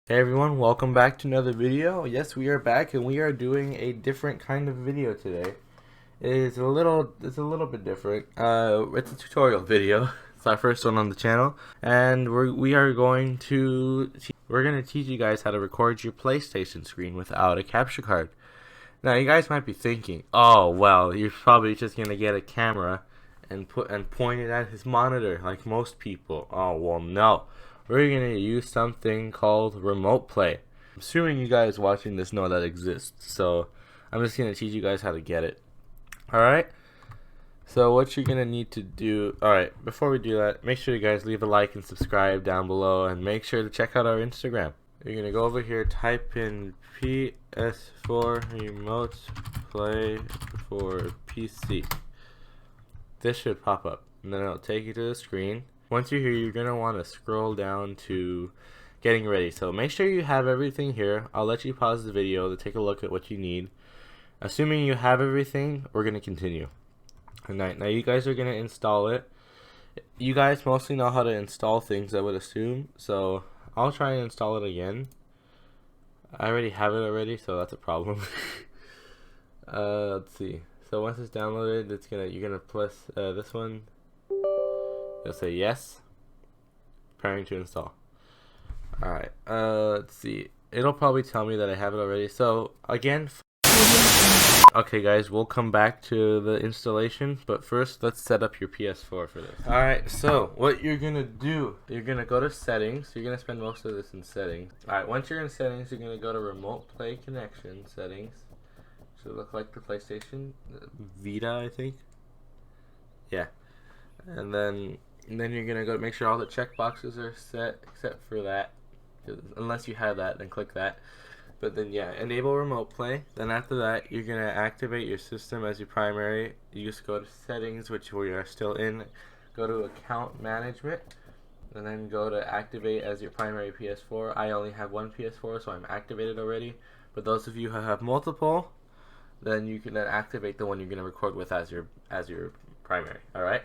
Hey everyone, welcome back to another video. Yes, we are back and we are doing a different kind of video today. It's a little bit different. It's a tutorial video. It's our first one on the channel, and we're going to teach you guys how to record your PlayStation screen without a capture card. Now, you guys might be thinking, "Oh, well, you're probably just gonna get a camera and point it at his monitor like most people." Oh, well, no. We're gonna use something called remote play. I'm assuming you guys watching this know that exists, so I'm just gonna teach you guys how to get it. Alright? So what you're gonna need to do, alright, before we do that, make sure you guys leave a like and subscribe down below, and make sure to check out our Instagram. You're gonna go over here, type in PS4 remote play for PC. This should pop up, and then it'll take you to the screen. Once you're here, you're going to want to scroll down to getting ready. So make sure you have everything here. I'll let you pause the video to take a look at what you need. Assuming you have everything, we're going to continue. Alright, now you guys are going to install it. You guys mostly know how to install things, I would assume. So I'll try and install it again. I already have it already, so that's a problem. Let's see. So once it's downloaded, you're gonna press this one. You'll say yes. Preparing to install. Alright, let's see. It'll probably tell me that I have it already. So, again, okay guys, we'll come back to the installation, but first, let's set up your PS4 for this. Alright, so, what you're gonna do, you're gonna go to settings. You're gonna spend most of this in settings. Alright, once you're in settings, you're gonna go to remote play connection settings. Should look like the PlayStation Vita, I think. Yeah. And then you're gonna go make sure all the checkboxes are set except for that. Unless you have that, then click that. But then yeah, enable remote play. Then after that, you're gonna activate your system as your primary. You just go to settings, which we are still in. Go to account management, and then go to activate as your primary PS4. I only have one PS4, so I'm activated already. But those of you who have multiple, then you can then activate the one you're gonna record with as your primary. All right.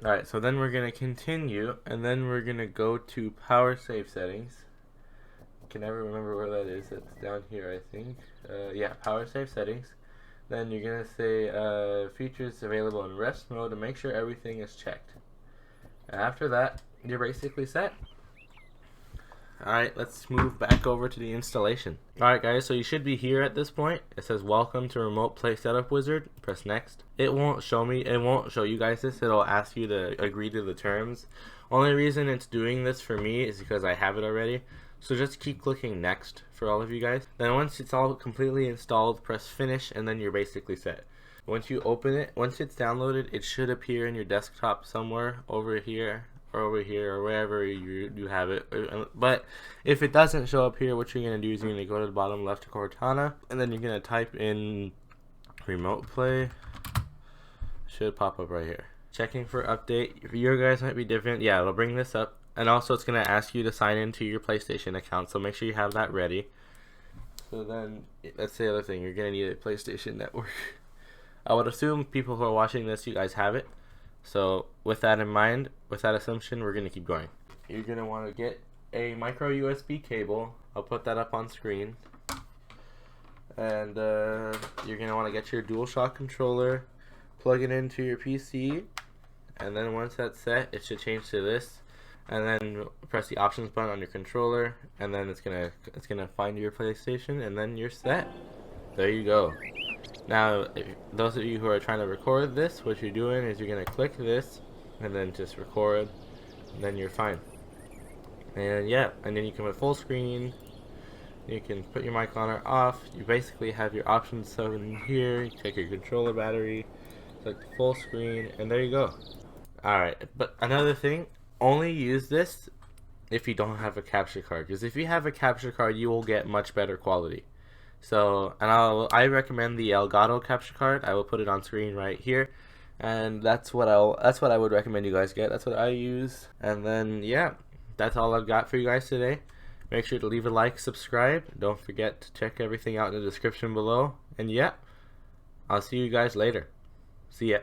Alright, so then we're going to continue, and then we're going to go to power save settings. I can never remember where that is. It's down here, I think. Yeah, power save settings. Then you're going to say features available in rest mode to make sure everything is checked. After that, you're basically set. Alright, let's move back over to the installation. Alright guys, so you should be here at this point. It says welcome to Remote Play Setup Wizard. Press next. It won't show you guys this. It'll ask you to agree to the terms. Only reason it's doing this for me is because I have it already. So just keep clicking next for all of you guys. Then once it's all completely installed, press finish, and then you're basically set. Once you open it, once it's downloaded, it should appear in your desktop somewhere over here or wherever you have it. But if it doesn't show up here, what you're going to do is you're going to go to the bottom left Cortana, and then you're going to type in remote play. Should pop up right here. Checking for update. Your guys might be different. Yeah, it'll bring this up, and also it's going to ask you to sign into your PlayStation account, so make sure you have that ready. So then that's the other thing, you're going to need a PlayStation Network. I would assume people who are watching this, you guys have it. So with that in mind, with that assumption, we're going to keep going. You're going to want to get a micro USB cable. I'll put that up on screen. And you're going to want to get your DualShock controller, plug it into your PC, and then once that's set, it should change to this. And then press the options button on your controller, and then it's gonna find your PlayStation, and then you're set. There you go. Now, those of you who are trying to record this, what you're doing is you're going to click this, and then just record, and then you're fine. And yeah, and then you can put full screen, you can put your mic on or off, you basically have your options so in here, you take your controller battery, select full screen, and there you go. Alright, but another thing, only use this if you don't have a capture card, because if you have a capture card, you will get much better quality. So, and I recommend the Elgato capture card. I will put it on screen right here, and that's what I would recommend you guys get. That's what I use. And then yeah, that's all I've got for you guys today. Make sure to leave a like, subscribe. Don't forget to check everything out in the description below. And yeah, I'll see you guys later. See ya.